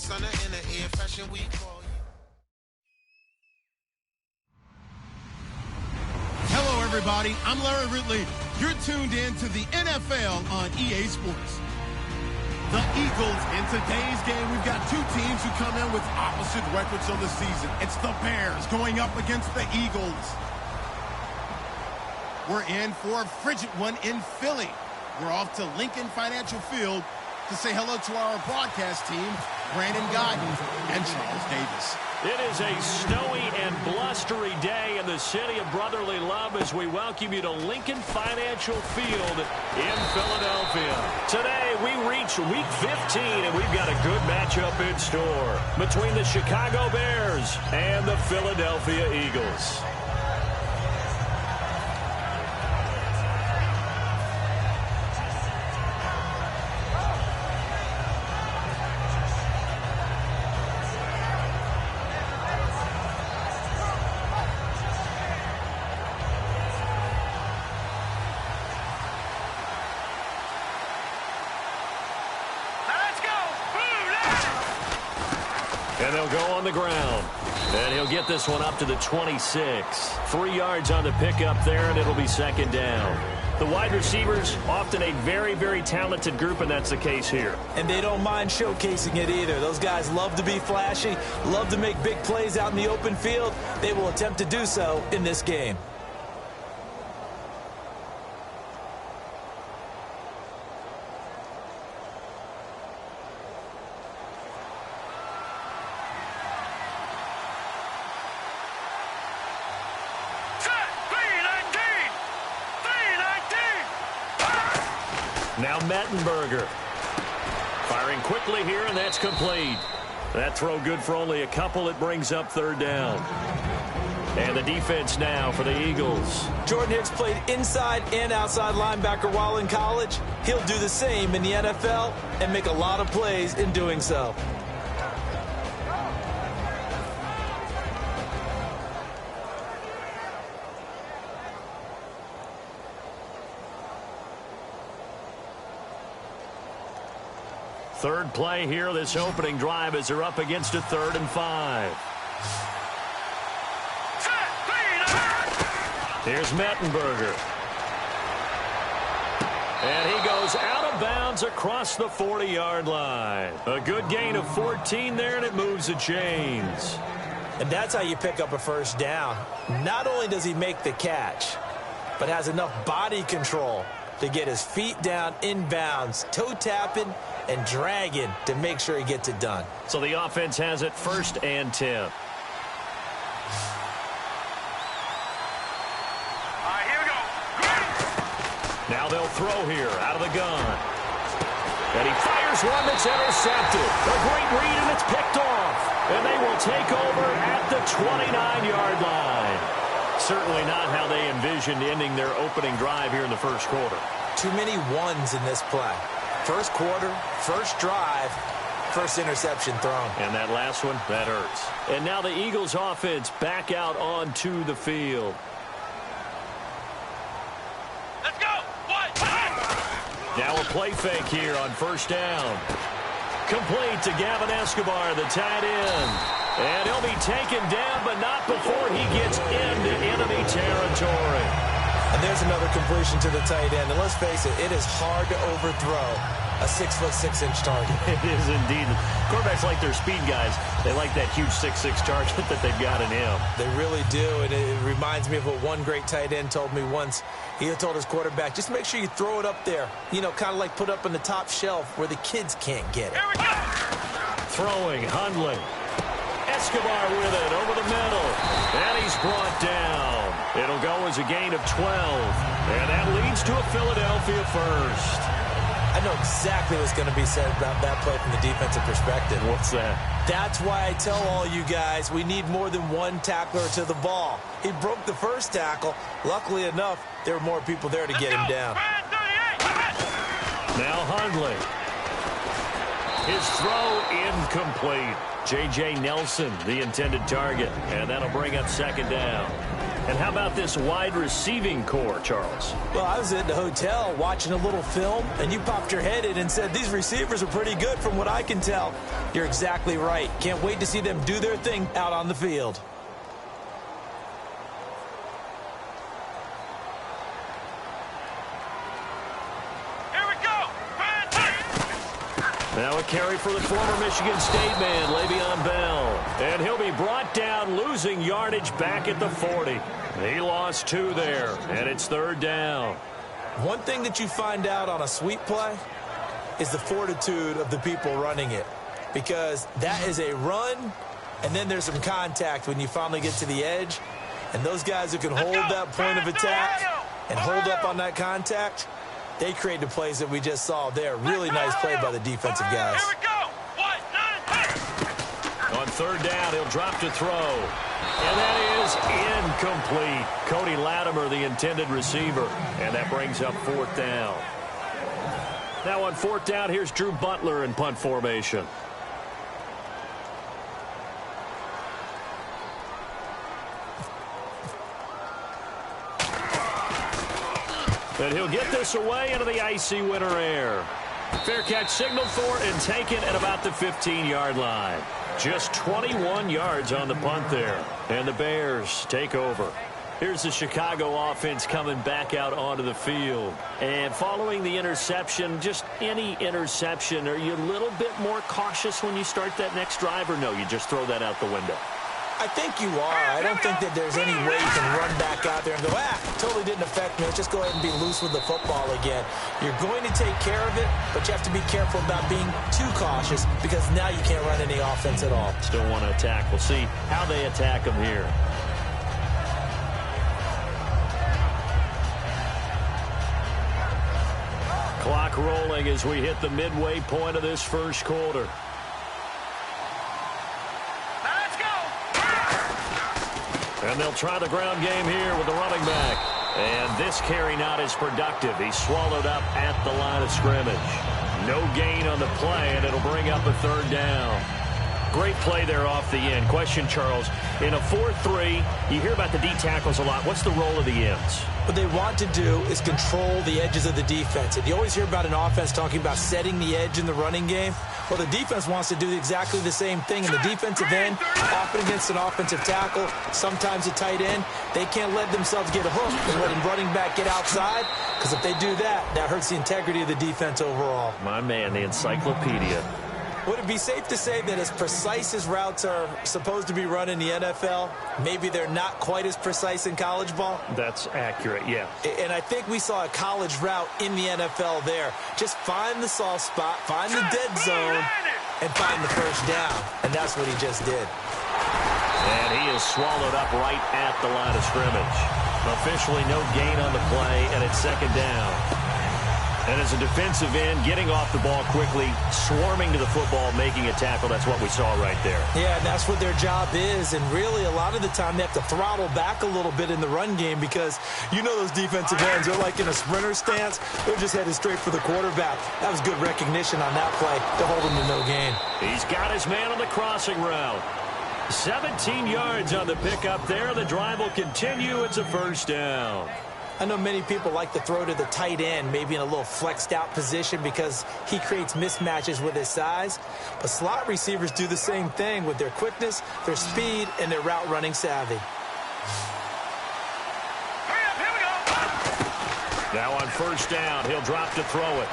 son in the air, fashion week for you. Hello, everybody. I'm Larry Ridley. You're tuned in to the NFL on EA Sports. The Eagles, in today's game, we've got two teams who come in with opposite records on the season. It's the Bears going up against the Eagles. We're in for a frigid one in Philly. We're off to Lincoln Financial Field to say hello to our broadcast team, Brandon Godden and Charles Davis. It is a snowy and blustery day in the city of brotherly love as we welcome you to Lincoln Financial Field in Philadelphia. Today, we reach Week 15, and we've got a good matchup in store between the Chicago Bears and the Philadelphia Eagles. And they'll go on the ground. And he'll get this one up to the 26. 3 yards on the pickup there, and it'll be second down. The wide receivers, often a very, very talented group, and that's the case here. And they don't mind showcasing it either. Those guys love to be flashy, love to make big plays out in the open field. They will attempt to do so in this game. Now Mettenberger firing quickly here, and that's complete. That throw good for only a couple. It brings up third down. And the defense now for the Eagles. Jordan Hicks played inside and outside linebacker while in college. He'll do the same in the NFL and make a lot of plays in doing so. Third play here, this opening drive, as they're up against a 3rd and 5. Here's Mettenberger. And he goes out of bounds across the 40-yard line. A good gain of 14 there, and it moves the chains. And that's how you pick up a first down. Not only does he make the catch, but has enough body control to get his feet down in bounds, toe tapping and dragging to make sure he gets it done. So the offense has it 1st and 10. All right, here we go. Great. Now they'll throw here out of the gun. And he fires one that's intercepted. A great read, and it's picked off. And they will take over at the 29-yard line. Certainly not how they envisioned ending their opening drive here in the first quarter. Too many ones in this play. First quarter, first drive, first interception thrown. And that last one, that hurts. And now the Eagles offense back out onto the field. Let's go. Now a play fake here on first down. Complete to Gavin Escobar, the tight end. And he'll be taken down, but not before he gets into enemy territory. And there's another completion to the tight end. And let's face it, it is hard to overthrow a 6'6" target. It is indeed. Quarterbacks like their speed guys. They like that huge 6'6" target that they've got in him. They really do, and it reminds me of what one great tight end told me once. He had told his quarterback, just make sure you throw it up there. You know, kind of like put up on the top shelf where the kids can't get it. Here we go. Throwing, Hundley. Escobar with it over the middle. And he's brought down. It'll go as a gain of 12. And that leads to a Philadelphia first. I know exactly what's going to be said about that play from the defensive perspective. What's that? That's why I tell all you guys we need more than one tackler to the ball. He broke the first tackle. Luckily enough, there were more people there to get him down. Now Hundley. His throw incomplete. J.J. Nelson, the intended target. And that'll bring up second down. And how about this wide receiving core, Charles? Well, I was at the hotel watching a little film, and you popped your head in and said, these receivers are pretty good from what I can tell. You're exactly right. Can't wait to see them do their thing out on the field. Now a carry for the former Michigan State man, Le'Veon Bell. And he'll be brought down, losing yardage back at the 40. He lost 2 there, and it's 3rd down. One thing that you find out on a sweep play is the fortitude of the people running it. Because that is a run, and then there's some contact when you finally get to the edge. And those guys who can hold that point of attack and hold up on that contact, they create the plays that we just saw there. Really nice play by the defensive guys. Here we go. 1, 9, 10. On 3rd down, he'll drop to throw. And that is incomplete. Cody Latimer, the intended receiver. And that brings up 4th down. Now on 4th down, here's Drew Butler in punt formation. And he'll get this away into the icy winter air. Fair catch signaled for and taken at about the 15-yard line. Just 21 yards on the punt there. And the Bears take over. Here's the Chicago offense coming back out onto the field. And following the interception, just any interception, are you a little bit more cautious when you start that next drive, or no, you just throw that out the window? I think you are. I don't think that there's any way you can run back out there and go, totally didn't affect me. Let's just go ahead and be loose with the football again. You're going to take care of it, but you have to be careful about being too cautious because now you can't run any offense at all. Still want to attack. We'll see how they attack them here. Clock rolling as we hit the midway point of this first quarter. And they'll try the ground game here with the running back. And this carry not as productive. He's swallowed up at the line of scrimmage. No gain on the play, and it'll bring up a 3rd down. Great play there off the end. Question, Charles, in a 4-3, you hear about the D tackles a lot. What's the role of the ends? What they want to do is control the edges of the defense. And you always hear about an offense talking about setting the edge in the running game. Well, the defense wants to do exactly the same thing. And the defensive end, often against an offensive tackle, sometimes a tight end, they can't let themselves get hooked and let a running back get outside. Because if they do that, that hurts the integrity of the defense overall. My man, the encyclopedia. Would it be safe to say that as precise as routes are supposed to be run in the NFL, maybe they're not quite as precise in college ball? That's accurate, yeah. And I think we saw a college route in the NFL there. Just find the soft spot, find the dead zone, and find the 1st down. And that's what he just did. And he is swallowed up right at the line of scrimmage. Officially no gain on the play, and it's 2nd down. And as a defensive end, getting off the ball quickly, swarming to the football, making a tackle, that's what we saw right there. Yeah, and that's what their job is. And really, a lot of the time, they have to throttle back a little bit in the run game because you know those defensive ends, they're like in a sprinter stance. They're just headed straight for the quarterback. That was good recognition on that play to hold him to no gain. He's got his man on the crossing route. 17 yards on the pickup there. The drive will continue. It's a 1st down. I know many people like to throw to the tight end, maybe in a little flexed out position because he creates mismatches with his size. But slot receivers do the same thing with their quickness, their speed, and their route running savvy. Now on 1st down, he'll drop to throw it.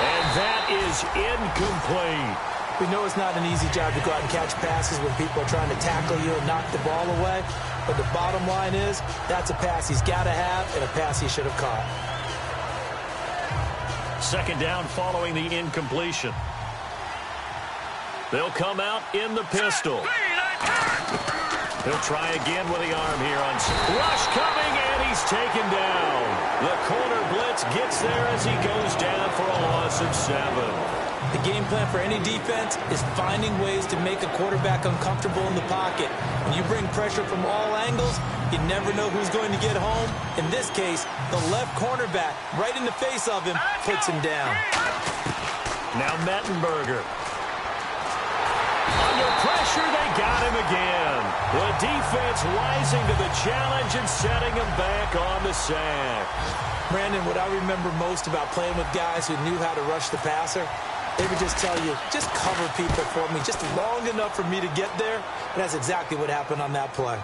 And that is incomplete. We know it's not an easy job to go out and catch passes when people are trying to tackle you and knock the ball away. But the bottom line is, that's a pass he's got to have and a pass he should have caught. 2nd down following the incompletion. They'll come out in the pistol. He'll try again with the arm here on rush coming, and he's taken down. The corner blitz gets there as he goes down for a loss of 7. The game plan for any defense is finding ways to make a quarterback uncomfortable in the pocket. When you bring pressure from all angles, you never know who's going to get home. In this case, the left cornerback, right in the face of him, puts him down. Now Mettenberger. Under pressure, they got him again. The defense rising to the challenge and setting him back on the sack. Brandon, what I remember most about playing with guys who knew how to rush the passer, they would just tell you, just cover people for me, just long enough for me to get there. And that's exactly what happened on that play.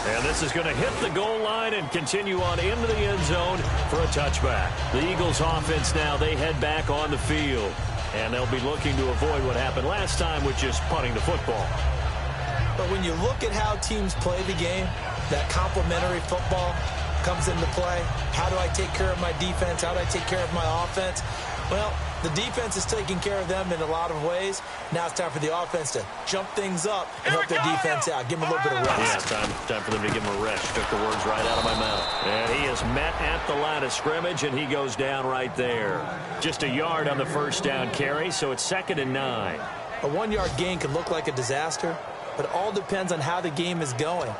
And this is going to hit the goal line and continue on into the end zone for a touchback. The Eagles offense now, they head back on the field. And they'll be looking to avoid what happened last time with just punting the football. But when you look at how teams play the game, that complementary football comes into play. How do I take care of my defense? How do I take care of my offense? Well, the defense is taking care of them in a lot of ways. Now it's time for the offense to jump things up and help their defense out. Give them a little bit of rest. Yeah, time for them to give him a rest. Took the words right out of my mouth. And he is met at the line of scrimmage, and he goes down right there. Just a yard on the first down carry, so it's 2nd and 9. A 1-yard gain can look like a disaster, but it all depends on how the game is going.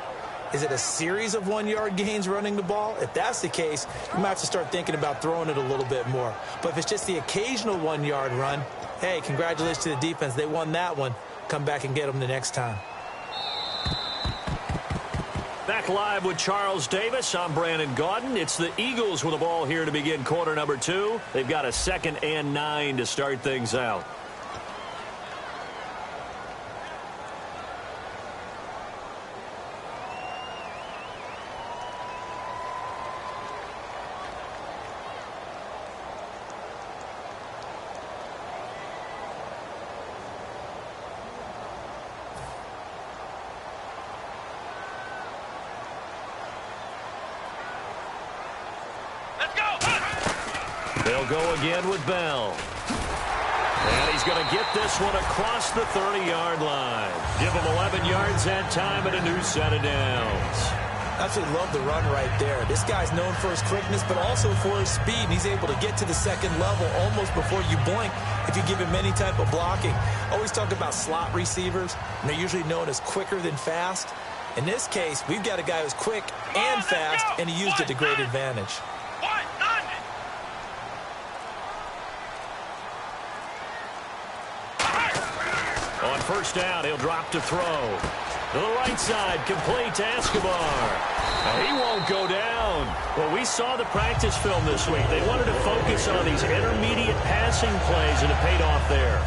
Is it a series of 1-yard gains running the ball? If that's the case, you might have to start thinking about throwing it a little bit more. But if it's just the occasional 1-yard run, hey, congratulations to the defense. They won that one. Come back and get them the next time. Back live with Charles Davis. I'm Brandon Gaudin. It's the Eagles with the ball here to begin quarter number 2. They've got a 2nd and 9 to start things out. They'll go again with Bell. And he's going to get this one across the 30-yard line. Give him 11 yards that time and a new set of downs. Absolutely love the run right there. This guy's known for his quickness, but also for his speed. And he's able to get to the second level almost before you blink if you give him any type of blocking. Always talk about slot receivers, and they're usually known as quicker than fast. In this case, we've got a guy who's quick and fast, and he used it to great advantage. On first down, he'll drop to throw. To the right side, complete to Escobar. He won't go down. Well, we saw the practice film this week. They wanted to focus on these intermediate passing plays, and it paid off there.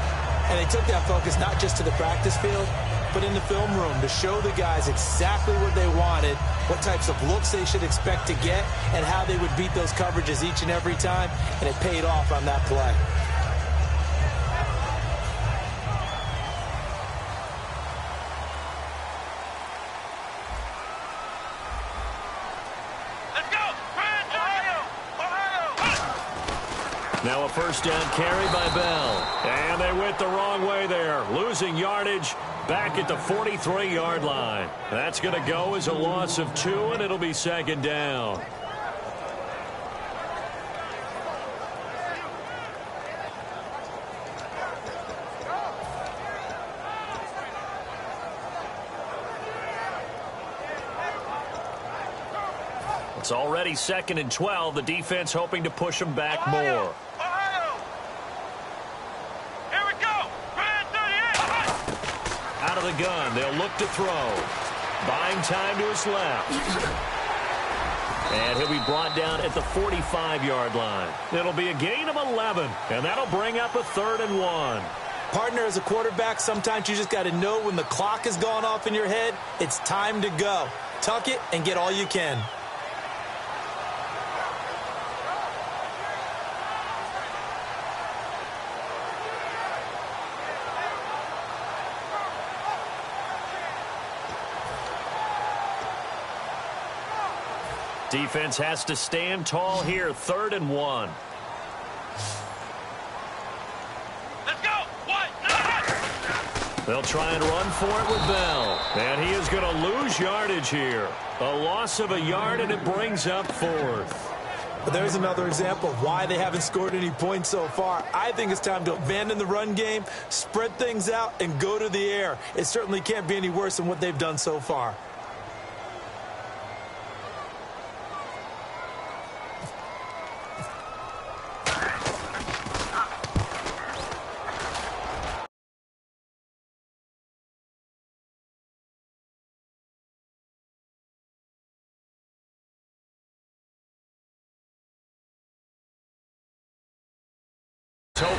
And they took that focus not just to the practice field, but in the film room to show the guys exactly what they wanted, what types of looks they should expect to get, and how they would beat those coverages each and every time, and it paid off on that play. Now a first down carry by Bell. And they went the wrong way there. Losing yardage back at the 43-yard line. That's going to go as a loss of 2, and it'll be 2nd down. It's already 2nd and 12. The defense hoping to push them back more. Here we go. Out of the gun, they'll look to throw. Buying time to his left. And he'll be brought down at the 45-yard line. It'll be a gain of 11, and that'll bring up a 3rd and 1. Partner, as a quarterback, sometimes you just got to know when the clock has gone off in your head, it's time to go. Tuck it and get all you can. Defense has to stand tall here. 3rd and 1. Let's go. 1, 9. They'll try and run for it with Bell. And he is going to lose yardage here. A loss of a yard, and it brings up 4th. But there's another example of why they haven't scored any points so far. I think it's time to abandon the run game, spread things out, and go to the air. It certainly can't be any worse than what they've done so far.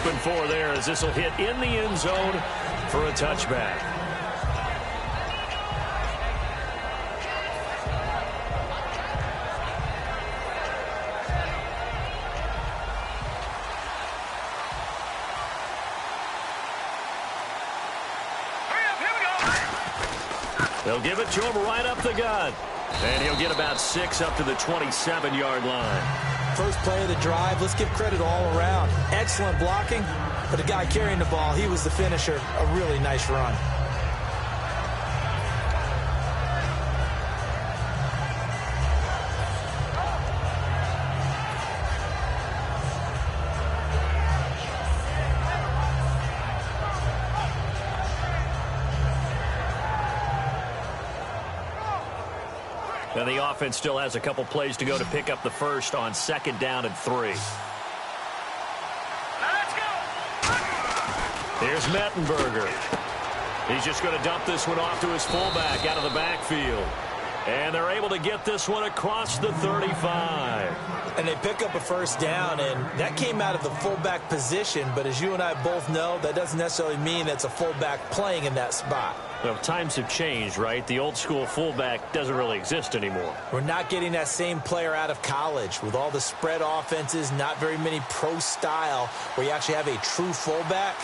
hoping for there, as this will hit in the end zone for a touchback. They'll give it to him right up the gut. And he'll get about 6 up to the 27-yard line. First play of the drive, let's give credit all around. Excellent blocking, but the guy carrying the ball, he was the finisher. A really nice run. And the offense still has a couple plays to go to pick up the first on 2nd down and 3. Let's go. Here's Mettenberger. He's just going to dump this one off to his fullback out of the backfield. And they're able to get this one across the 35. And they pick up a first down, and that came out of the fullback position. But as you and I both know, that doesn't necessarily mean that's a fullback playing in that spot. Well, times have changed, right? The old school fullback doesn't really exist anymore. We're not getting that same player out of college with all the spread offenses, not very many pro style where you actually have a true fullback.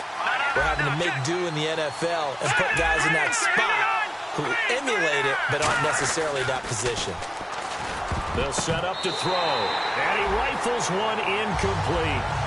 We're having to make do in the NFL and put guys in that spot who emulate it but aren't necessarily that position. They'll set up to throw, and he rifles one incomplete.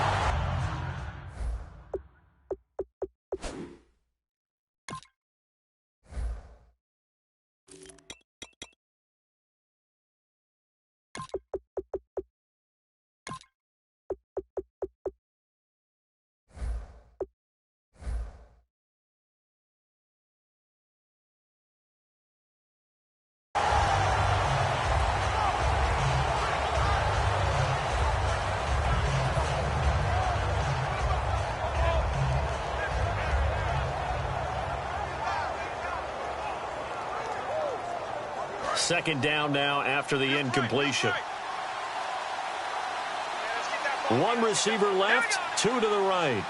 Second down now after the incompletion. One receiver left, 2 to the right.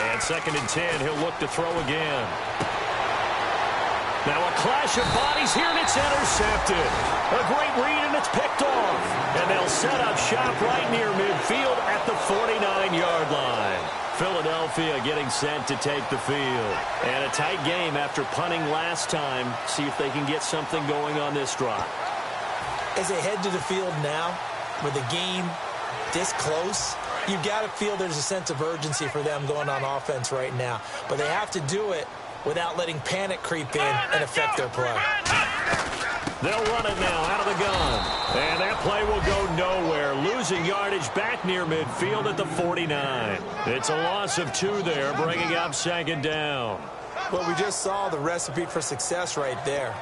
And 2nd and 10, he'll look to throw again. Now a clash of bodies here, and it's intercepted. A great read, and it's picked off. And they'll set up shop right near midfield at the 49-yard line. Philadelphia getting set to take the field. And a tight game after punting last time. See if they can get something going on this drive. As they head to the field now, with the game this close, you've got to feel there's a sense of urgency for them going on offense right now. But they have to do it without letting panic creep in and affect their play. They'll run it now out of the gun. And that play will go nowhere. Losing yardage back near midfield at the 49. It's a loss of 2 there, bringing up 2nd down. Well, we just saw the recipe for success right there.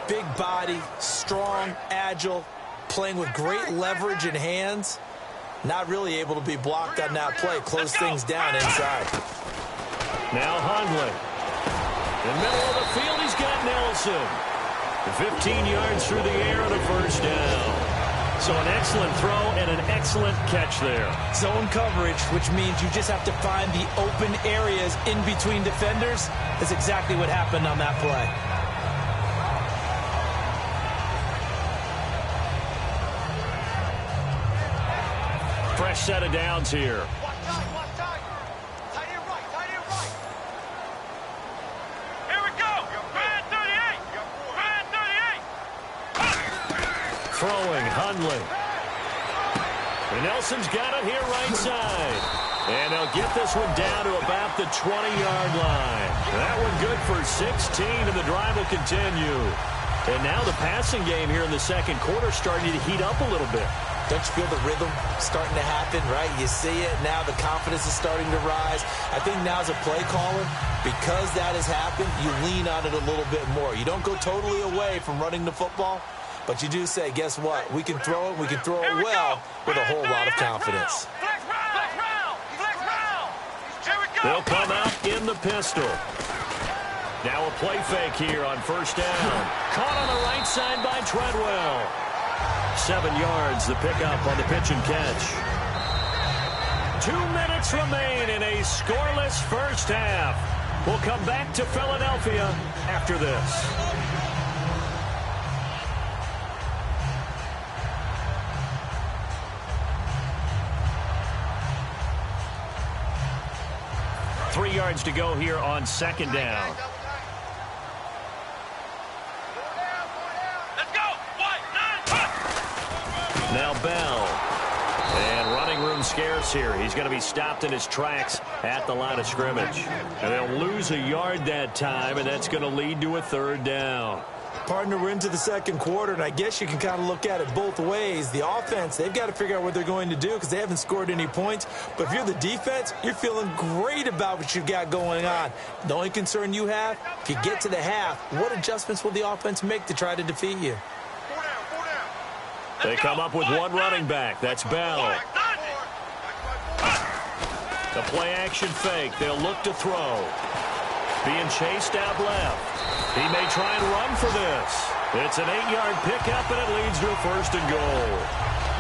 Big body, strong, agile, playing with great leverage in hands. Not really able to be blocked on that play. Close things down inside. Now Hundley. In the middle of the field, he's got Nelson. 15 yards through the air and a first down. So an excellent throw and an excellent catch there. Zone coverage, which means you just have to find the open areas in between defenders. That's exactly what happened on that play. Fresh set of downs here. Throwing, Hundley. And Nelson's got it here right side. And they'll get this one down to about the 20-yard line. That one good for 16, and the drive will continue. And now the passing game here in the second quarter starting to heat up a little bit. Don't you feel the rhythm starting to happen, right? You see it now. The confidence is starting to rise. I think now as a play caller, because that has happened, you lean on it a little bit more. You don't go totally away from running the football. But you do say, guess what? We can throw it. We can throw it well with a whole lot of confidence. They'll come out in the pistol. Now a play fake here on first down. Caught on the right side by Treadwell. 7 yards, the pickup on the pitch and catch. 2 minutes remain in a scoreless first half. We'll come back to Philadelphia after this. Three yards to go here on second down. Let's go. Now Bell. And running room scarce here. He's going to be stopped in his tracks at the line of scrimmage. And they'll lose a yard that time, and that's going to lead to a third down. Partner, we're into the second quarter, and I guess you can kind of look at it both ways. The offense, they've got to figure out what they're going to do because they haven't scored any points. But if you're the defense, you're feeling great about what you've got going on. The only concern you have, if you get to the half, what adjustments will the offense make to try to defeat you? They come up with one running back. That's Bell. The play action fake. They'll look to throw. Being chased out left. He may try and run for this. It's an 8-yard pickup, and it leads to a first and goal.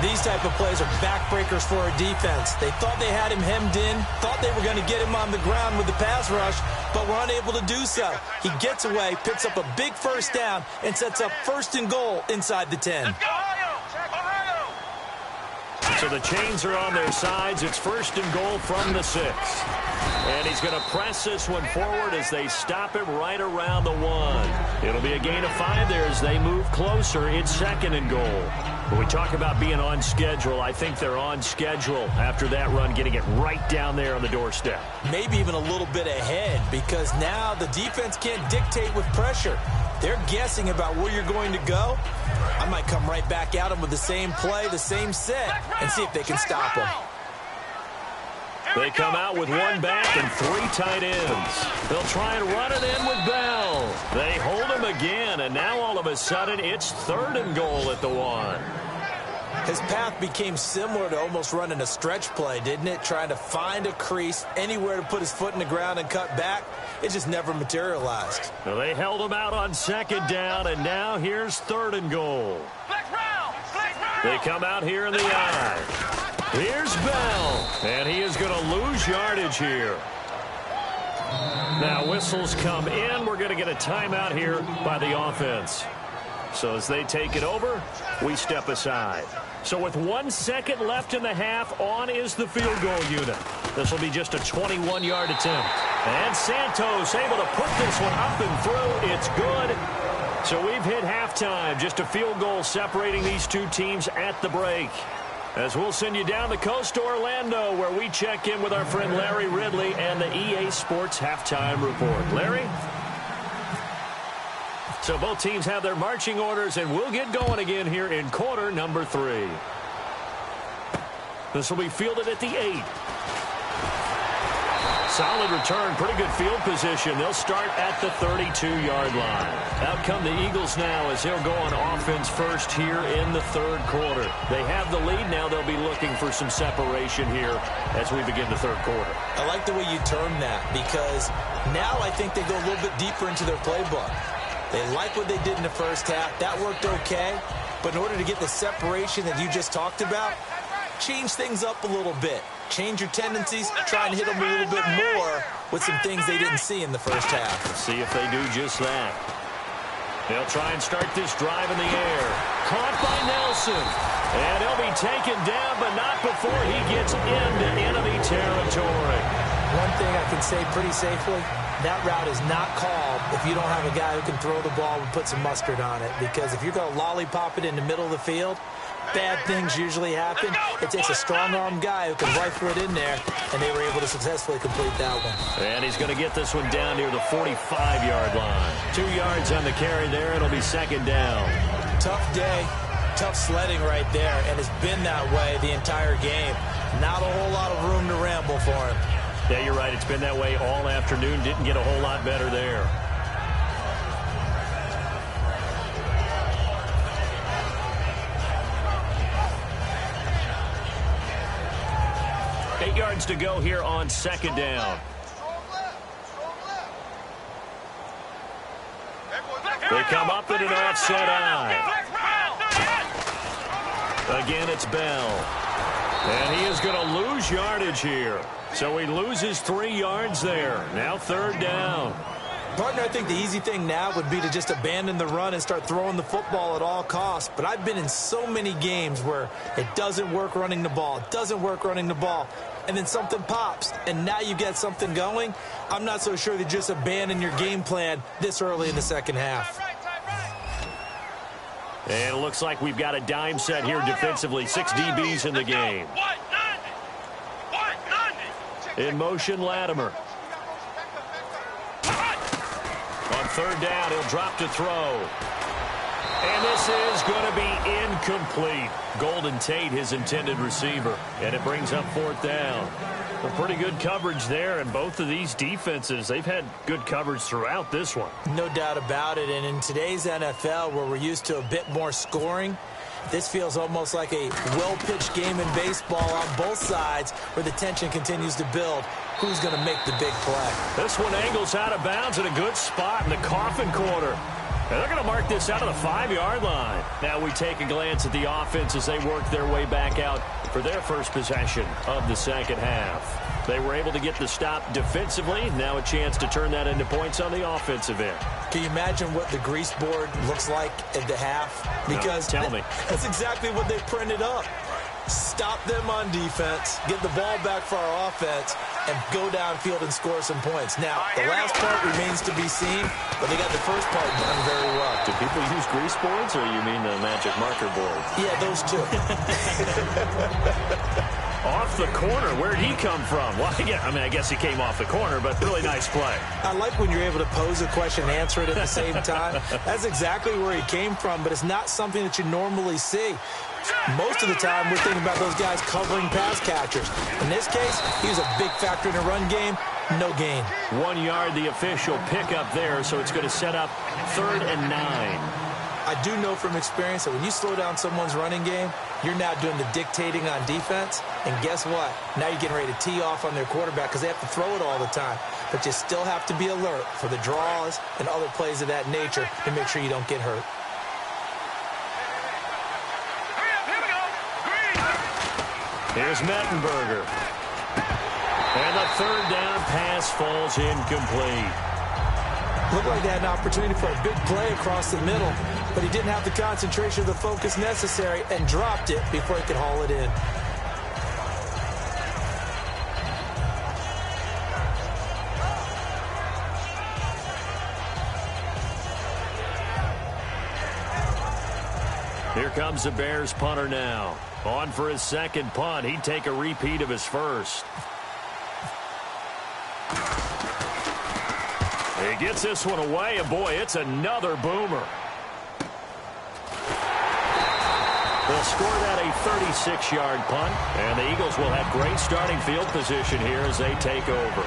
These type of plays are backbreakers for a defense. They thought they had him hemmed in, thought they were going to get him on the ground with the pass rush, but were unable to do so. He gets away, picks up a big first down, and sets up first and goal inside the 10. So the chains are on their sides. It's first and goal from the 6. And he's going to press this one forward as they stop him right around the 1. It'll be a gain of 5 there as they move closer. It's second and goal. When we talk about being on schedule, I think they're on schedule after that run, getting it right down there on the doorstep. Maybe even a little bit ahead because now the defense can't dictate with pressure. They're guessing about where you're going to go. I might come right back at them with the same play, the same set, and see if they can stop them. They come out with one back and 3 tight ends. They'll try and run it in with Bell. They hold him again, and now all of a sudden it's third and goal at the 1. His path became similar to almost running a stretch play, didn't it? Trying to find a crease, anywhere to put his foot in the ground and cut back. It just never materialized. Well, they held him out on second down, and now here's third and goal. They come out here in the eye. Here's Bell, and he is going to lose yardage here. Now whistles come in. We're going to get a timeout here by the offense. So as they take it over, we step aside. So with 1 second left in the half, on is the field goal unit. This will be just a 21-yard attempt. And Santos able to put this one up and through. It's good. So we've hit halftime. Just a field goal separating these two teams at the break. As we'll send you down the coast to Orlando, where we check in with our friend Larry Ridley and the EA Sports Halftime Report. Larry? So both teams have their marching orders, and we'll get going again here in quarter number 3. This will be fielded at the 8. Solid return, pretty good field position. They'll start at the 32-yard line. Out come the Eagles now as they'll go on offense first here in the third quarter. They have the lead now. They'll be looking for some separation here as we begin the third quarter. I like the way you term that because now I think they go a little bit deeper into their playbook. They like what they did in the first half. That worked okay. But in order to get the separation that you just talked about, change things up a little bit. Change your tendencies, try and hit them a little bit more with some things they didn't see in the first half. Let's see if they do just that. They'll try and start this drive in the air. Caught by Nelson. And he'll be taken down, but not before he gets into enemy territory. One thing I can say pretty safely, that route is not called if you don't have a guy who can throw the ball and put some mustard on it. Because if you're going to lollipop it in the middle of the field, bad things usually happen. It takes a strong-arm guy who can rifle it in there, and they were able to successfully complete that one. And he's going to get this one down near the 45-yard line. 2 yards on the carry there. It'll be second down. Tough day, tough sledding right there, and it's been that way the entire game. Not a whole lot of room to ramble for him. Yeah, you're right. It's been that way all afternoon. Didn't get a whole lot better there. Eight yards to go here on second down. They come up in an offset eye. Again, it's Bell. And he is going to lose yardage here. So he loses 3 yards there. Now 3rd down. Partner, I think the easy thing now would be to just abandon the run and start throwing the football at all costs. But I've been in so many games where it doesn't work running the ball. It doesn't work running the ball. And then something pops, and now you get something going. I'm not so sure that just abandon your game plan this early in the second half. And it looks like we've got a dime set here defensively. 6 DBs in the game. In motion, Latimer. On 3rd down, he'll drop to throw. And this is going to be incomplete. Golden Tate, his intended receiver. And it brings up 4th down. Well, pretty good coverage there, and both of these defenses, they've had good coverage throughout this one. No doubt about it, and in today's NFL, where we're used to a bit more scoring, this feels almost like a well-pitched game in baseball on both sides where the tension continues to build. Who's going to make the big play? This one angles out of bounds in a good spot in the coffin corner. And they're going to mark this out of the 5-yard line. Now we take a glance at the offense as they work their way back out for their first possession of the second half. They were able to get the stop defensively. Now a chance to turn that into points on the offensive end. Can you imagine what the grease board looks like at the half? Because no, tell me. That's exactly what they printed up. Stop them on defense, get the ball back for our offense, and go downfield and score some points. Now, the last part remains to be seen, but they got the first part done very well. Do people use grease boards, or you mean the magic marker board? Yeah, those two. Off the corner. Where'd he come from? Well, yeah, I guess he came off the corner, but really nice play. I like when you're able to pose a question and answer it at the same time. That's exactly where he came from, but it's not something that you normally see. Most of the time, we're thinking about those guys covering pass catchers. In this case, he was a big factor in the run game. No gain. 1 yard, the official pickup there, so it's going to set up 3rd and 9. I do know from experience that when you slow down someone's running game, you're now doing the dictating on defense. And guess what? Now you're getting ready to tee off on their quarterback because they have to throw it all the time. But you still have to be alert for the draws and other plays of that nature to make sure you don't get hurt. Here's Mettenberger. And the 3rd down pass falls incomplete. Looked like they had an opportunity for a big play across the middle, but he didn't have the concentration or the focus necessary and dropped it before he could haul it in. Here comes the Bears punter now. On for his second punt. He'd take a repeat of his first. He gets this one away, and boy, it's another boomer. They'll score that a 36-yard punt, and the Eagles will have great starting field position here as they take over.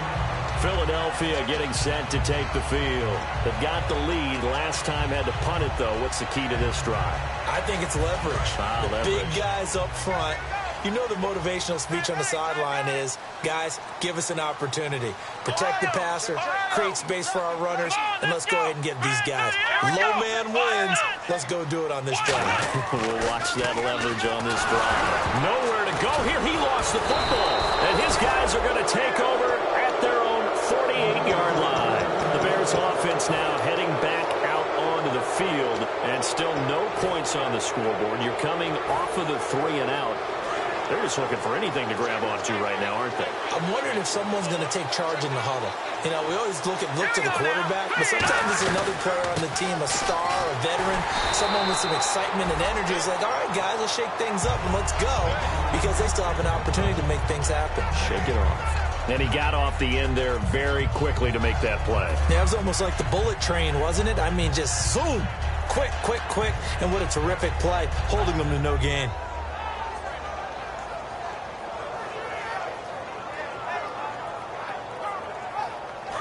Philadelphia getting set to take the field. They've got the lead. Last time had to punt it, though. What's the key to this drive? I think it's leverage. The big guys up front. You know the motivational speech on the sideline is, guys, give us an opportunity. Protect the passer, create space for our runners, and let's go ahead and get these guys. Low man wins. Let's go do it on this drive. We'll watch that leverage on this drive. Nowhere to go here. He lost the football, and his guys are going to take over at their own 48-yard line. The Bears offense now heading back out onto the field, and still no points on the scoreboard. You're coming off of the 3 and out. They're just looking for anything to grab onto right now, aren't they? I'm wondering if someone's going to take charge in the huddle. You know, we always look to the quarterback, but sometimes it's another player on the team, a star, a veteran, someone with some excitement and energy. It's like, all right, guys, let's shake things up and let's go, because they still have an opportunity to make things happen. Shake it off. And he got off the end there very quickly to make that play. Yeah, it was almost like the bullet train, wasn't it? I mean, just zoom, quick, and what a terrific play, holding them to no gain.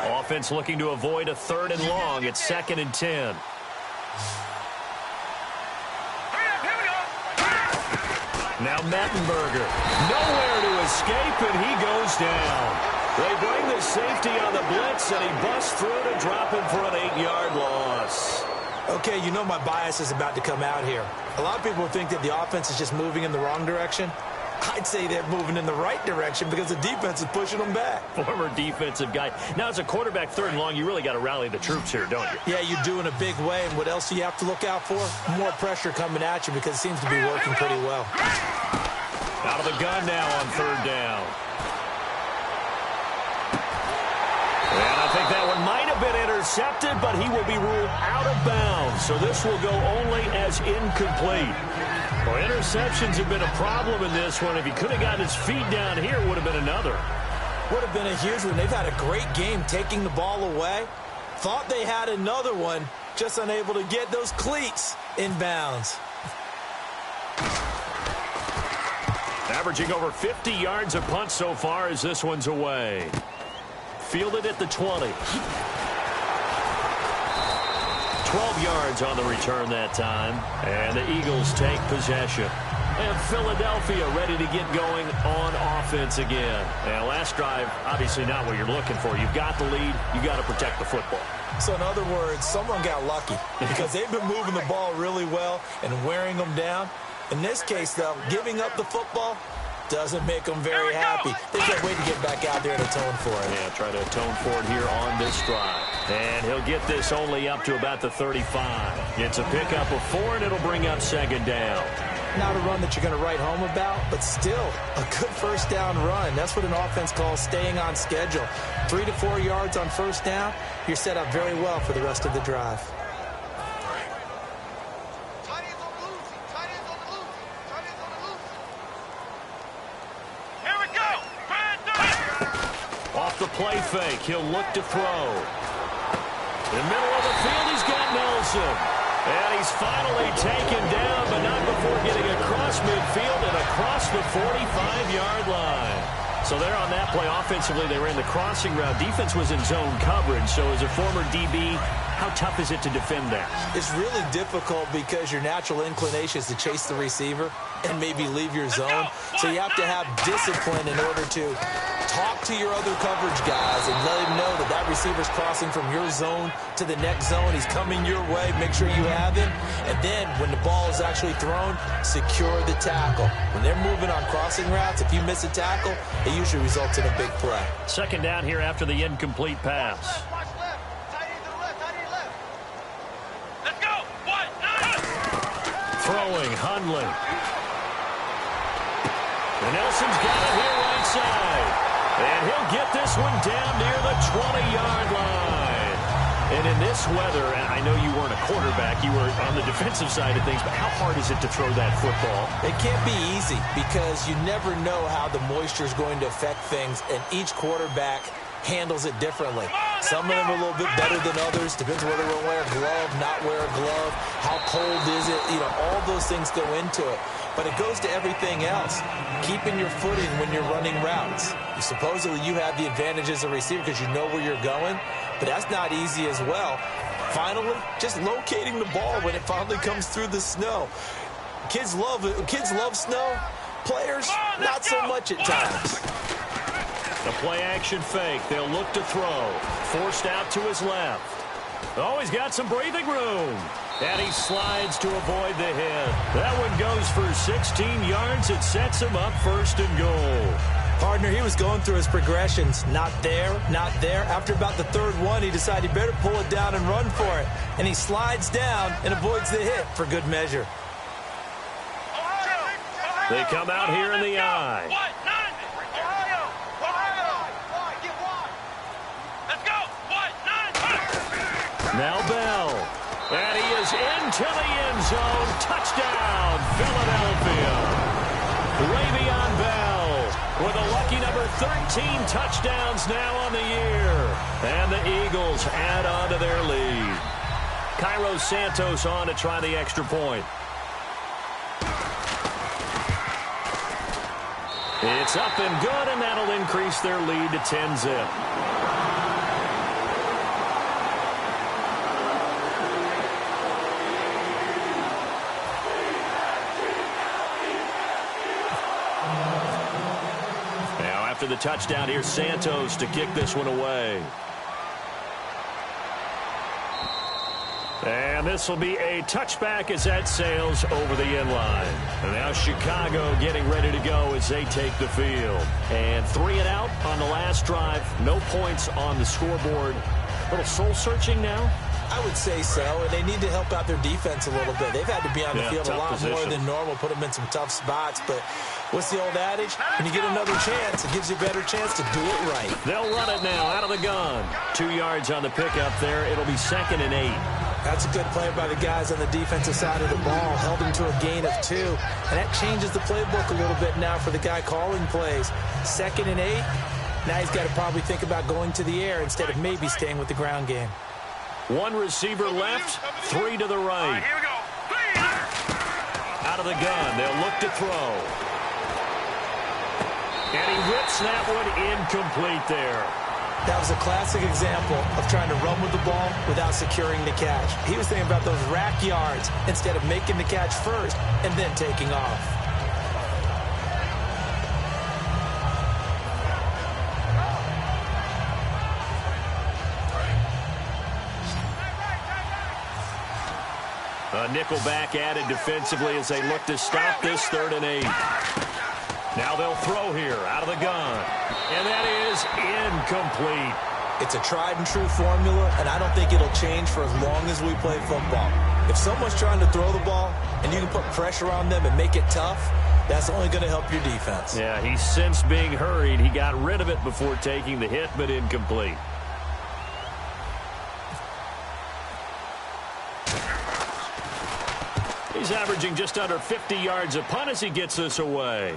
Offense looking to avoid a 3rd and long. It's 2nd and 10. Now Mettenberger. Nowhere to escape, and he goes down. They bring the safety on the blitz, and he busts through to drop him for an 8-yard loss. Okay, you know my bias is about to come out here. A lot of people think that the offense is just moving in the wrong direction. I'd say they're moving in the right direction because the defense is pushing them back. Former defensive guy. Now, as a quarterback, 3rd and long, you really got to rally the troops here, don't you? Yeah, you do in a big way. And what else do you have to look out for? More pressure coming at you because it seems to be working pretty well. Out of the gun now on 3rd down. And I think that one might have been intercepted, but he will be ruled out of bounds. So this will go only as incomplete. Well, interceptions have been a problem in this one. If he could have gotten his feet down here, it would have been another. Would have been a huge one. They've had a great game taking the ball away. Thought they had another one, just unable to get those cleats in bounds. Averaging over 50 yards a punt so far as this one's away. Fielded at the 20. 12 yards on the return that time. And the Eagles take possession. And Philadelphia ready to get going on offense again. And last drive, obviously not what you're looking for. You've got the lead. You've got to protect the football. So in other words, someone got lucky because they've been moving the ball really well and wearing them down. In this case, though, giving up the football doesn't make them very happy. They can't wait to get back out there and atone for it. Yeah, try to atone for it here on this drive. And he'll get this only up to about the 35. It's a pickup of 4, and it'll bring up 2nd down. Not a run that you're going to write home about, but still a good 1st down run. That's what an offense calls staying on schedule. 3 to 4 yards on 1st down, you're set up very well for the rest of the drive. The play fake. He'll look to throw. In the middle of the field, he's got Nelson. And he's finally taken down, but not before getting across midfield and across the 45-yard line. So there on that play, offensively, they ran the crossing route. Defense was in zone coverage. So as a former DB, how tough is it to defend that? It's really difficult because your natural inclination is to chase the receiver and maybe leave your zone. So you have to have discipline in order to talk to your other coverage guys and let him know that that receiver's crossing from your zone to the next zone. He's coming your way. Make sure you have him. And then when the ball is actually thrown, secure the tackle. When they're moving on crossing routes, if you miss a tackle, it usually results in a big play. 2nd down here after the incomplete pass. Throwing, Hundley. And Nelson's got it here right side. And he'll get this one down near the 20-yard line. And in this weather, and I know you weren't a quarterback, you were on the defensive side of things, but how hard is it to throw that football? It can't be easy because you never know how the moisture is going to affect things, and each quarterback handles it differently. Some of them are a little bit better than others. Depends whether they'll wear a glove, not wear a glove. How cold is it? You know, all those things go into it. But it goes to everything else. Keeping your footing when you're running routes. Supposedly you have the advantage as a receiver because you know where you're going, but that's not easy as well. Finally, just locating the ball when it finally comes through the snow. Kids love it. Kids love snow. Players, not so much at times. The play-action fake. They'll look to throw. Forced out to his left. Oh, he's got some breathing room. And he slides to avoid the hit. That one goes for 16 yards. It sets him up 1st and goal. Partner, he was going through his progressions. Not there, not there. After about the 3rd one, he decided he better pull it down and run for it. And he slides down and avoids the hit for good measure. They come out here in the eye. Now Bell. And he is into the end zone. Touchdown, Philadelphia. Le'Veon Bell with a lucky number 13 touchdowns now on the year. And the Eagles add on to their lead. Cairo Santos on to try the extra point. It's up and good, and that'll increase their lead to 10-zip. After the touchdown, here's Santos to kick this one away. And this will be a touchback as that sails over the end line. And now Chicago getting ready to go as they take the field. And 3 and out on the last drive. No points on the scoreboard. A little soul-searching now? I would say so, and they need to help out their defense a little bit. They've had to be on the field a lot more than normal, put them in some tough spots. But what's the old adage? When you get another chance, it gives you a better chance to do it right. They'll run it now out of the gun. 2 yards on the pickup there. It'll be 2nd and 8. That's a good play by the guys on the defensive side of the ball. Held them to a gain of 2. And that changes the playbook a little bit now for the guy calling plays. 2nd and 8. Now he's got to probably think about going to the air instead of maybe staying with the ground game. 1 receiver left, 3 to the right. All right, here we go. Out of the gun, they'll look to throw. And he whips that one incomplete there. That was a classic example of trying to run with the ball without securing the catch. He was thinking about those rack yards instead of making the catch first and then taking off. A nickelback added defensively as they look to stop this 3rd and 8. Now they'll throw here out of the gun. And that is incomplete. It's a tried and true formula, and I don't think it'll change for as long as we play football. If someone's trying to throw the ball and you can put pressure on them and make it tough, that's only going to help your defense. Yeah, he sensed being hurried. He got rid of it before taking the hit, but incomplete. He's averaging just under 50 yards a punt as he gets this away.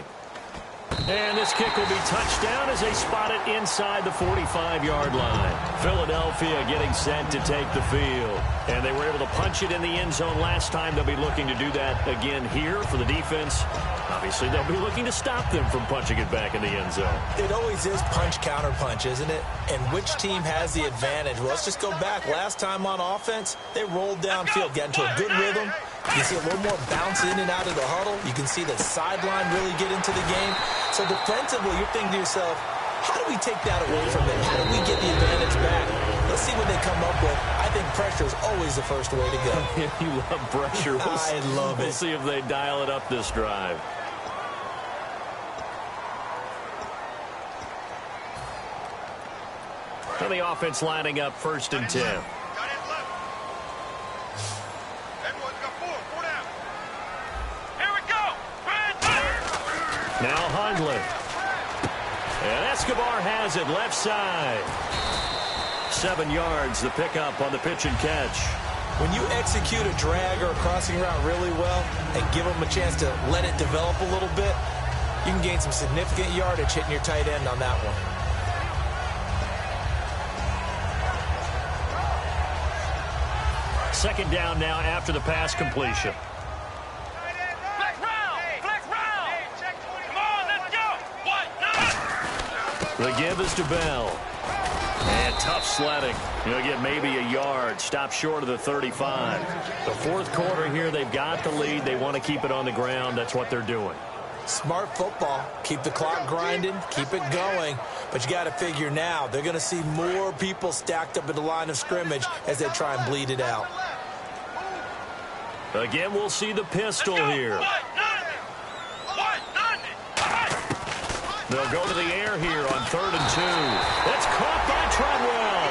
And this kick will be touchdown as they spot it inside the 45-yard line. Philadelphia getting set to take the field. And they were able to punch it in the end zone last time. They'll be looking to do that again here for the defense. Obviously, they'll be looking to stop them from punching it back in the end zone. It always is punch-counter-punch, isn't it? And which team has the advantage? Well, let's just go back. Last time on offense, they rolled downfield, got into a good rhythm. You can see a little more bounce in and out of the huddle. You can see the sideline really get into the game. So defensively, you're thinking to yourself, how do we take that away from them? How do we get the advantage back? Let's see what they come up with. I think pressure is always the first way to go. You love pressure. I love it. We'll see if they dial it up this drive. So the offense lining up 1st and 10. Now Hundley. And Escobar has it left side. 7 yards, the pickup on the pitch and catch. When you execute a drag or a crossing route really well and give them a chance to let it develop a little bit, you can gain some significant yardage hitting your tight end on that one. Second down now after the pass completion. The give is to Bell. And tough sledding. He'll get maybe a yard. Stop short of the 35. The 4th quarter here, they've got the lead. They want to keep it on the ground. That's what they're doing. Smart football. Keep the clock grinding. Keep it going. But you got to figure now, they're going to see more people stacked up at the line of scrimmage as they try and bleed it out. Again, we'll see the pistol here. They'll go to the air here on 3rd and 2. That's caught by Treadwell.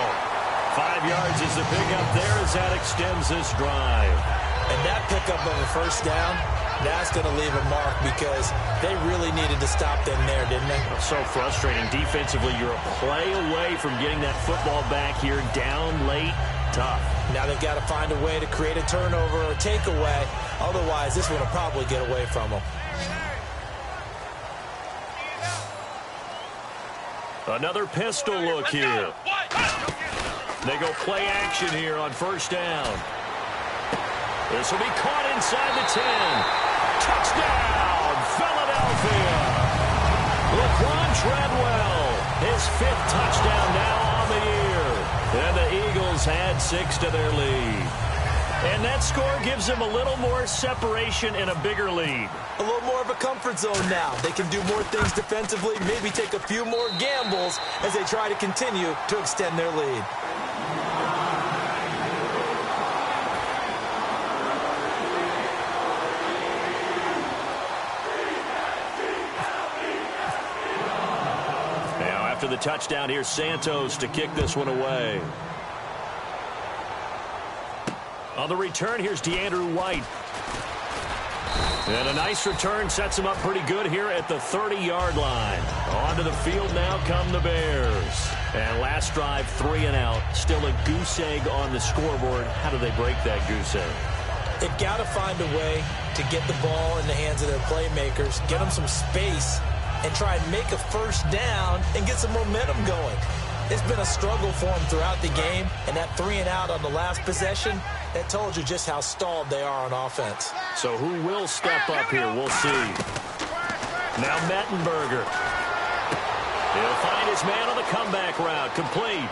5 yards is the pickup there as that extends this drive. And that pickup of a 1st down, that's going to leave a mark because they really needed to stop them there, didn't they? So frustrating. Defensively, you're a play away from getting that football back here down late. Tough. Now they've got to find a way to create a turnover or takeaway. Otherwise, this one will probably get away from them. Another pistol look here. They go play action here on 1st down. This will be caught inside the 10. Touchdown, Philadelphia. Laquan Treadwell, his 5th touchdown now on the year. And the Eagles had 6 to their lead. And that score gives them a little more separation and a bigger lead. A little more of a comfort zone now. They can do more things defensively, maybe take a few more gambles as they try to continue to extend their lead. the touchdown here. Santos to kick this one away. On the return, here's DeAndrew White. And a nice return sets him up pretty good here at the 30-yard line. Onto the field now come the Bears. And last drive, 3 and out. Still a goose egg on the scoreboard. How do they break that goose egg? They've got to find a way to get the ball in the hands of their playmakers, get them some space, and try and make a first down and get some momentum going. It's been a struggle for them throughout the game, and that 3 and out on the last possession, that told you just how stalled they are on offense. So who will step up here? We'll see. Now Mettenberger. He'll find his man on the comeback route. Complete.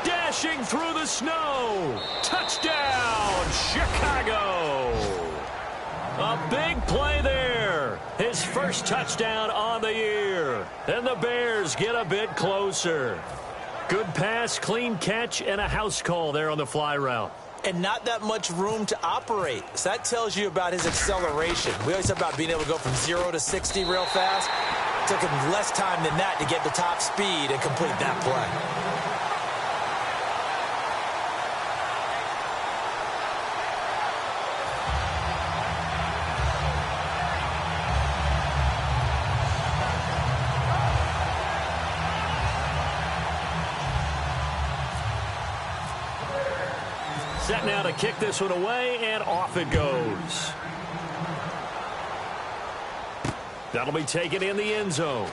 Dashing through the snow. Touchdown, Chicago. A big play there. His first touchdown on the year. And the Bears get a bit closer. Good pass, clean catch, and a house call there on the fly route. And not that much room to operate. So that tells you about his acceleration. We always talk about being able to go from 0 to 60 real fast. It took him less time than that to get the top speed and complete that play. Set now to kick this one away, and off it goes. That'll be taken in the end zone.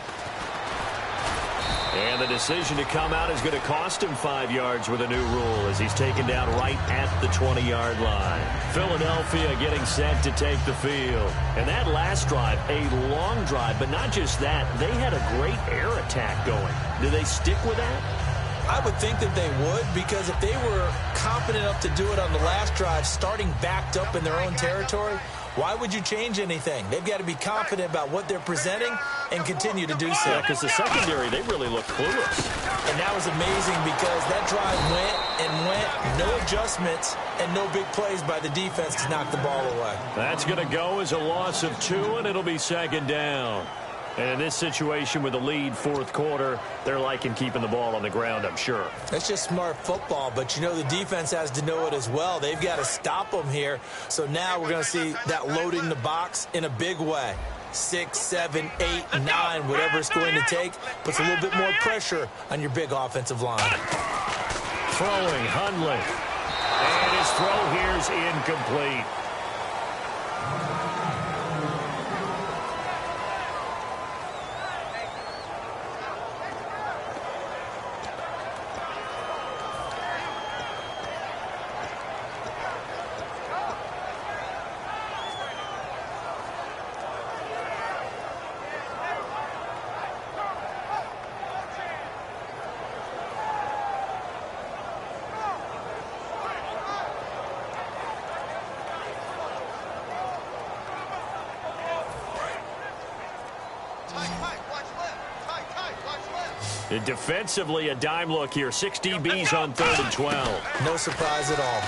And the decision to come out is going to cost him 5 yards with a new rule as he's taken down right at the 20-yard line. Philadelphia getting set to take the field. And that last drive, a long drive, but not just that, they had a great air attack going. Do they stick with that? I would think that they would, because if they were confident enough to do it on the last drive, starting backed up in their own territory, why would you change anything? They've got to be confident about what they're presenting and continue to do so. Yeah, because the secondary, they really look clueless. And that was amazing because that drive went and went, no adjustments, and no big plays by the defense to knock the ball away. That's going to go as a loss of 2, and it'll be second down. And in this situation with the lead, fourth quarter, they're liking keeping the ball on the ground, I'm sure. That's just smart football, but you know the defense has to know it as well. They've got to stop them here. So now we're going to see that loading the box in a big way. 6, 7, 8, 9, whatever it's going to take, puts a little bit more pressure on your big offensive line. Throwing, Hundley. And his throw here is incomplete. Defensively, a dime look here. 6 DBs on 3rd and 12. No surprise at all.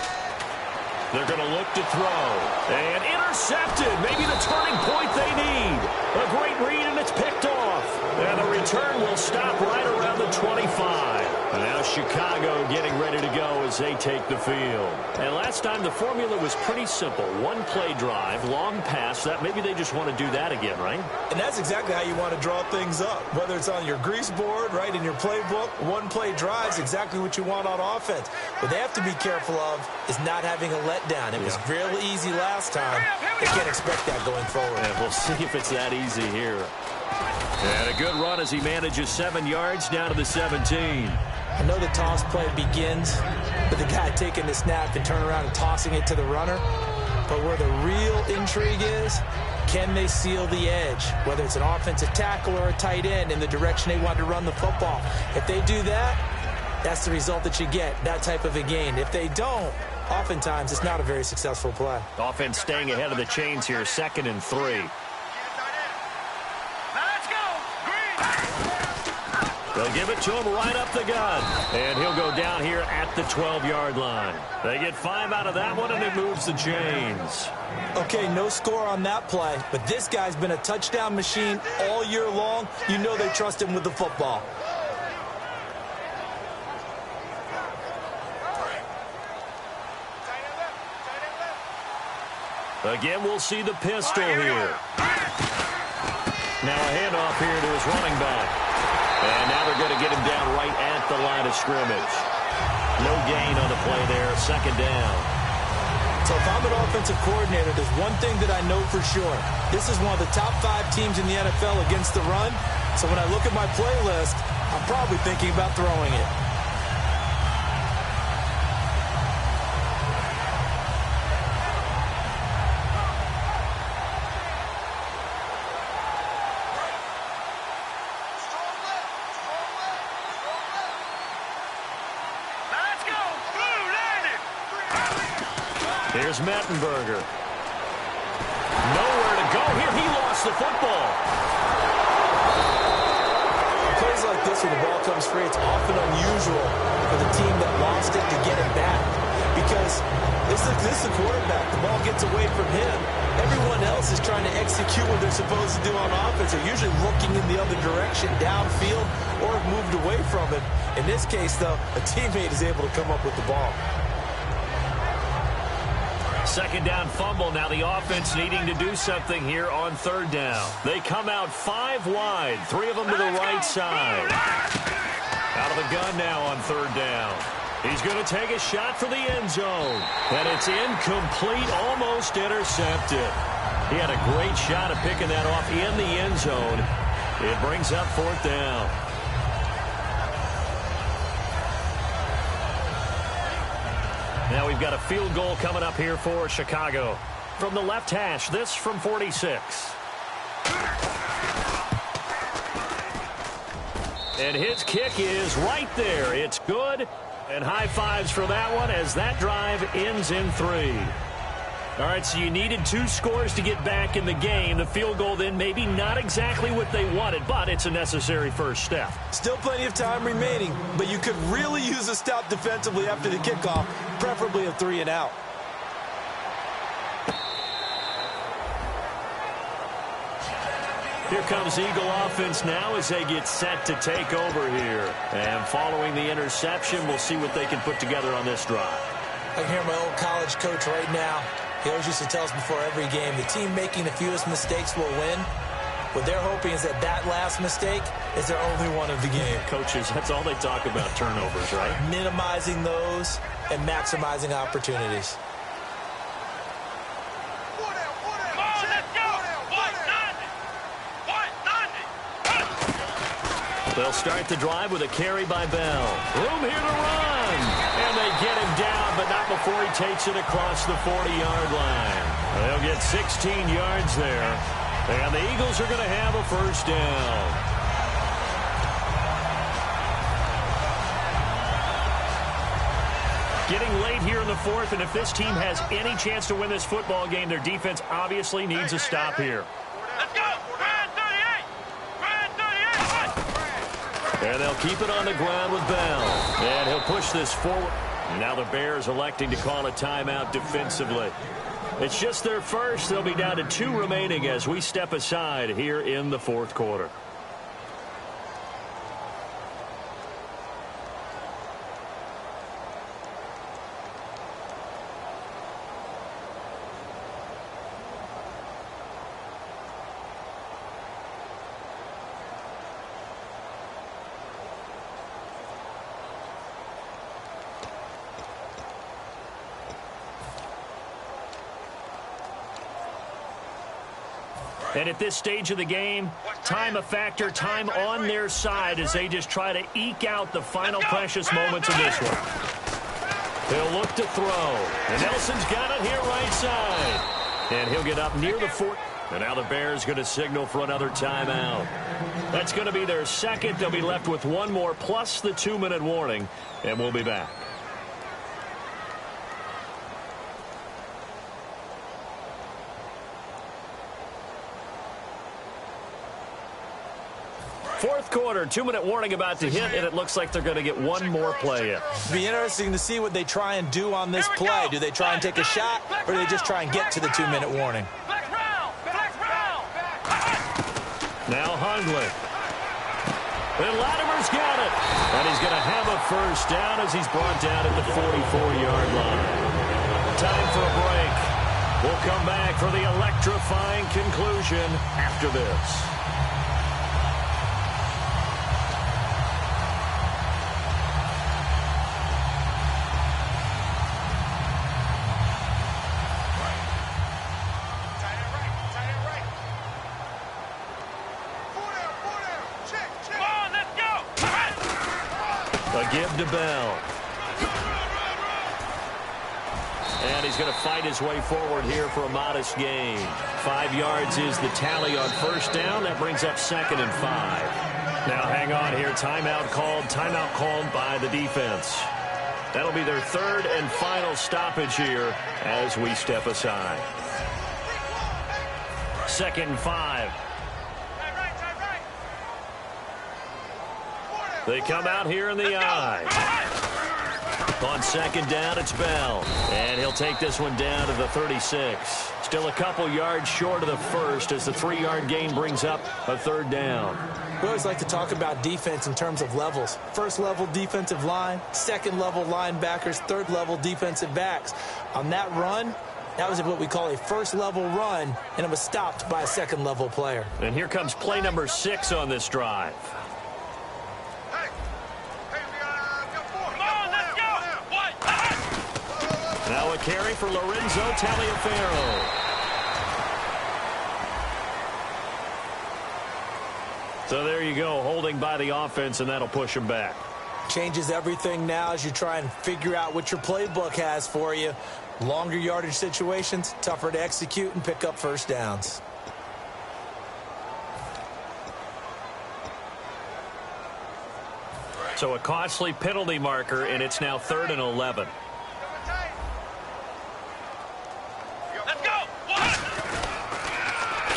They're going to look to throw. And intercepted. Maybe the turning point they need. A great read, and it's picked off. And the return will stop right around the 25. And now Chicago getting ready to go as they take the field. And last time the formula was pretty simple. One play drive, long pass. That maybe they just want to do that again, right? And that's exactly how you want to draw things up. Whether it's on your grease board, right, in your playbook, one play drive is exactly what you want on offense. What they have to be careful of is not having a letdown. It was real easy last time. They can't expect that going forward. And we'll see if it's that easy here. And a good run as he manages 7 yards down to the 17. I know the toss play begins with the guy taking the snap and turning around and tossing it to the runner. But where the real intrigue is, can they seal the edge? Whether it's an offensive tackle or a tight end in the direction they want to run the football. If they do that, that's the result that you get, that type of a gain. If they don't, oftentimes it's not a very successful play. Offense staying ahead of the chains here, 2nd and 3. They'll give it to him right up the gun. And he'll go down here at the 12-yard line. They get 5 out of that one, and it moves the chains. Okay, no score on that play, but this guy's been a touchdown machine all year long. You know they trust him with the football. Again, we'll see the pistol here. Now a handoff here to his running back. And now they're going to get him down right at the line of scrimmage. No gain on the play there, 2nd down. So if I'm an offensive coordinator, there's one thing that I know for sure. This is one of the top 5 teams in the NFL against the run. So when I look at my playlist, I'm probably thinking about throwing it. Here's Mettenberger. Nowhere to go here. He lost the football. Plays like this when the ball comes free, it's often unusual for the team that lost it to get it back. Because this is the quarterback. The ball gets away from him. Everyone else is trying to execute what they're supposed to do on offense. They're usually looking in the other direction, downfield, or have moved away from it. In this case, though, a teammate is able to come up with the ball. 2nd down fumble. Now the offense needing to do something here on 3rd down. They come out 5 wide, 3 of them to the right side. Out of the gun now on 3rd down. He's going to take a shot for the end zone. And it's incomplete, almost intercepted. He had a great shot at picking that off in the end zone. It brings up 4th down. Now we've got a field goal coming up here for Chicago. From the left hash, this from 46. And his kick is right there. It's good. And high fives for that one as that drive ends in 3. All right, so you needed 2 scores to get back in the game. The field goal then maybe not exactly what they wanted, but it's a necessary first step. Still plenty of time remaining, but you could really use a stop defensively after the kickoff, preferably a 3 and out. Here comes Eagle offense now as they get set to take over here. And following the interception, we'll see what they can put together on this drive. I can hear my old college coach right now. He always used to tell us before every game, the team making the fewest mistakes will win. What they're hoping is that that last mistake is their only one of the game. Coaches, that's all they talk about, turnovers, right? Minimizing those and maximizing opportunities. They'll start the drive with a carry by Bell. Room here to run. And they get him down, but not before he takes it across the 40-yard line. They'll get 16 yards there. And the Eagles are going to have a first down. Getting late here in the 4th, and if this team has any chance to win this football game, their defense obviously needs a stop here. Let's go! Brand 38! Brand 38! And they'll keep it on the ground with Bell. And he'll push this forward. Now the Bears electing to call a timeout defensively. It's just their first. They'll be down to 2 remaining as we step aside here in the 4th quarter. And at this stage of the game, time a factor, time on their side as they just try to eke out the final precious moments of this one. They'll look to throw. And Nelson's got it here right side. And he'll get up near the 4. And now the Bears going to signal for another timeout. That's going to be their second. They'll be left with one more plus the 2-minute warning. And we'll be back. Fourth quarter, 2-minute warning about to hit, and it looks like they're going to get one more play in. It'll be interesting to see what they try and do on this play. Do they try and take a shot, or do they just try and get to the 2-minute warning? Now Hundley. And Latimer's got it. And he's going to have a first down as he's brought down at the 44-yard line. Time for a break. We'll come back for the electrifying conclusion after this. Give to Bell. And he's going to fight his way forward here for a modest gain. 5 yards is the tally on first down. That brings up 2nd and 5. Now hang on here. Timeout called by the defense. That'll be their 3rd and final stoppage here as we step aside. 2nd and 5. They come out here in the eye. On 2nd down, it's Bell. And he'll take this one down to the 36. Still a couple yards short of the first as the 3-yard gain brings up a 3rd down. We always like to talk about defense in terms of levels. 1st level defensive line, 2nd level linebackers, 3rd level defensive backs. On that run, that was what we call a 1st level run, and it was stopped by a 2nd level player. And here comes play number 6 on this drive. Now a carry for Lorenzo Taliaferro. So there you go, holding by the offense, and that'll push him back. Changes everything now as you try and figure out what your playbook has for you. Longer yardage situations, tougher to execute and pick up first downs. So a costly penalty marker, and it's now 3rd and 11.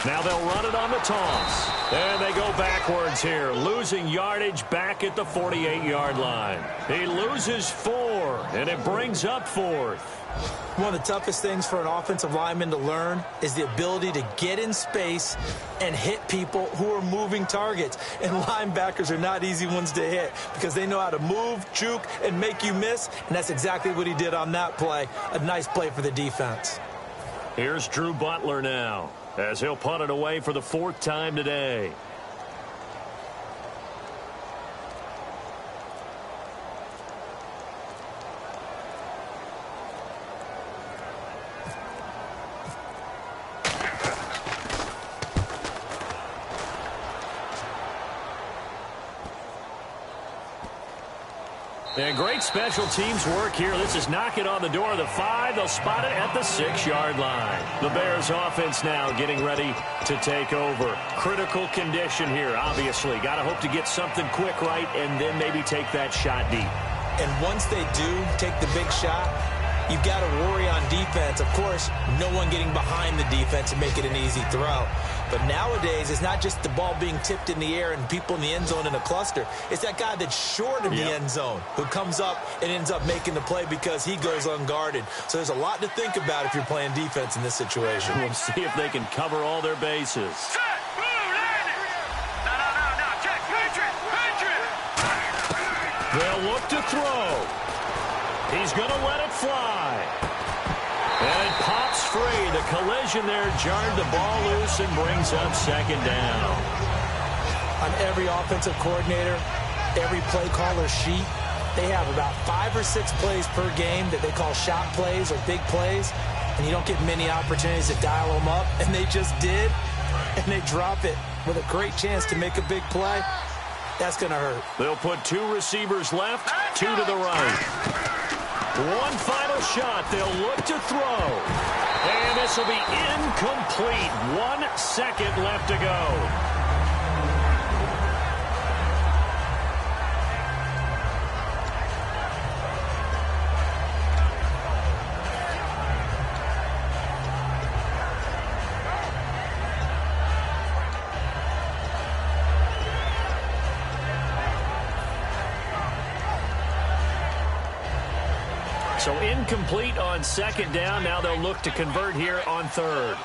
Now they'll run it on the toss. And they go backwards here, losing yardage back at the 48-yard line. He loses 4, and it brings up 4th. One of the toughest things for an offensive lineman to learn is the ability to get in space and hit people who are moving targets. And linebackers are not easy ones to hit because they know how to move, juke, and make you miss. And that's exactly what he did on that play. A nice play for the defense. Here's Drew Butler now, as he'll punt it away for the 4th time today. And great special teams work here. This is knocking on the door of the 5. They'll spot it at the 6-yard line. The Bears offense now getting ready to take over. Critical condition here, obviously. Got to hope to get something quick right and then maybe take that shot deep. And once they do take the big shot, you've got to worry on defense. Of course, no one getting behind the defense and make it an easy throw. But nowadays, it's not just the ball being tipped in the air and people in the end zone in a cluster. It's that guy that's short of the end zone who comes up and ends up making the play because he goes unguarded. So there's a lot to think about if you're playing defense in this situation. We'll see if they can cover all their bases. They'll look to throw. He's going to let it fly. And it pops free. The collision there jarred the ball loose and brings up 2nd down. On every offensive coordinator, every play caller sheet, they have about 5 or 6 plays per game that they call shot plays or big plays, and you don't get many opportunities to dial them up, and they just did, and they drop it with a great chance to make a big play. That's going to hurt. They'll put 2 receivers left, 2 to the right. One final shot. They'll look to throw. And this will be incomplete. 1 second left to go. So incomplete on second down. Now they'll look to convert here on third.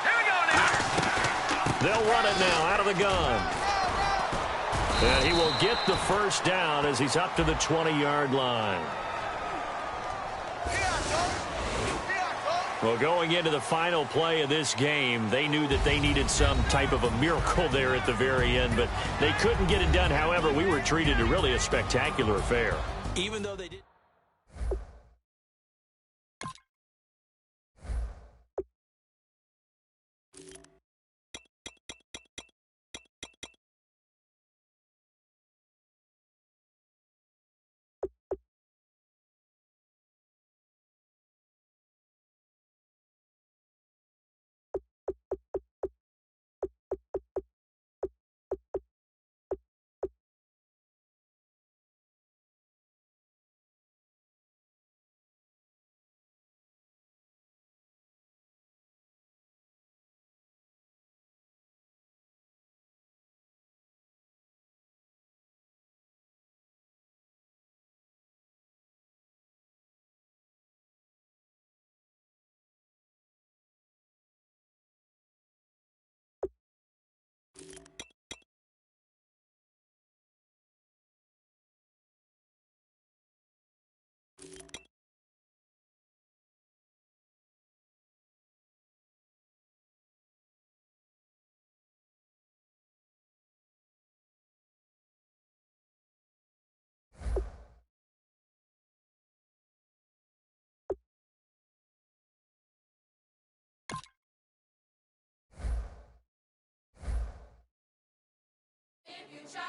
Here we go now. They'll run it now out of the gun. And he will get the first down as he's up to the 20-yard line. Well, going into the final play of this game, they knew that they needed some type of a miracle there at the very end, but they couldn't get it done. However, we were treated to really a spectacular affair. Even though they did. If you try